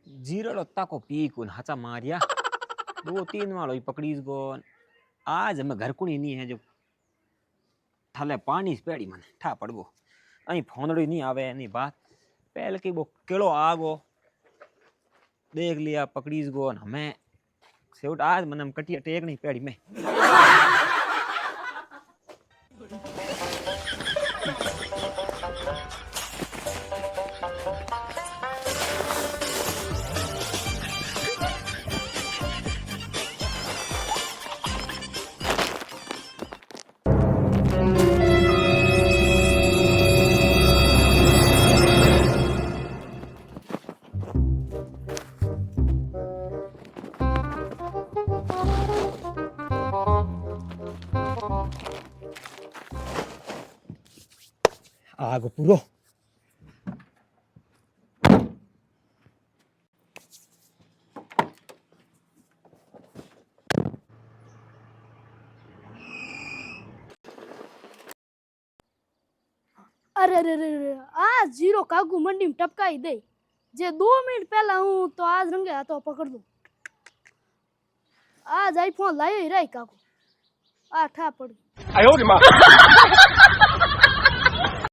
Zero ताको P को हाचा मारिया 2-3 वालो ही पकड़ीस गो आज हमें घर को नहीं है जो थाले पानी पेड़ी मन ठा पड़गो अही फोनड़ी नहीं आवे नहीं बात पहले की वो केड़ो आगो देख लिया पकड़ीस गो हमें सेवट आज मन कटिया टेक नहीं पेड़ी में आगो पूरो अरे अरे अरे अरे, आज जीरो कागू मंडी में टपकाई दे जे 2 मिनट पहला हूँ तो आज रंगे हाथों पकड़ दूं। आज आईफोन लायो ही रही कागू आ ठा पड़ गई।